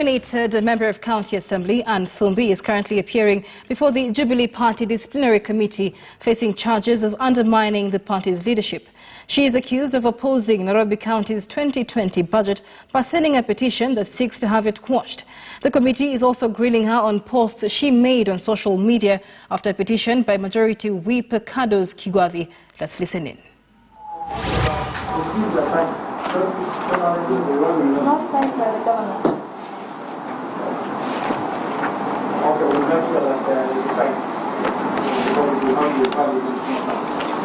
The Member of County Assembly, Ann Thumbi, is currently appearing before the Jubilee Party Disciplinary Committee, facing charges of undermining the party's leadership. She is accused of opposing Nairobi County's 2020 budget by sending a petition that seeks to have it quashed. The committee is also grilling her on posts she made on social media after a petition by Majority Whip Kados Kigwavi. Let's listen in. It's not signed by the governor. Okay, we'll make sure that you decide.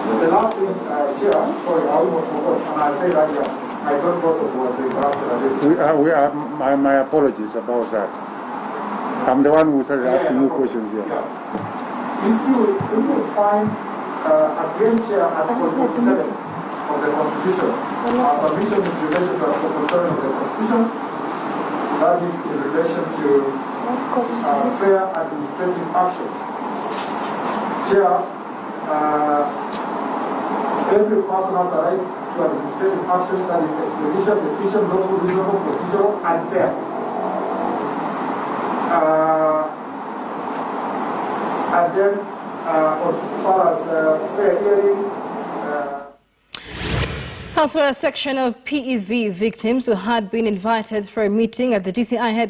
The last thing, Chair, sorry, I almost forgot, and I say that I don't vote for the my apologies about that. I'm the one who started asking you questions here. Yeah. If you find again, Chair, Article 47 of the Constitution, submission is related to Article 47 of the Constitution, that is in relation to fair administrative action. Chair, every person has a right to administrative action that is expeditious, efficient, lawful, reasonable, procedural, and fair. And then, as far as fair hearing, Elsewhere, a section of PEV victims who had been invited for a meeting at the DCI headquarters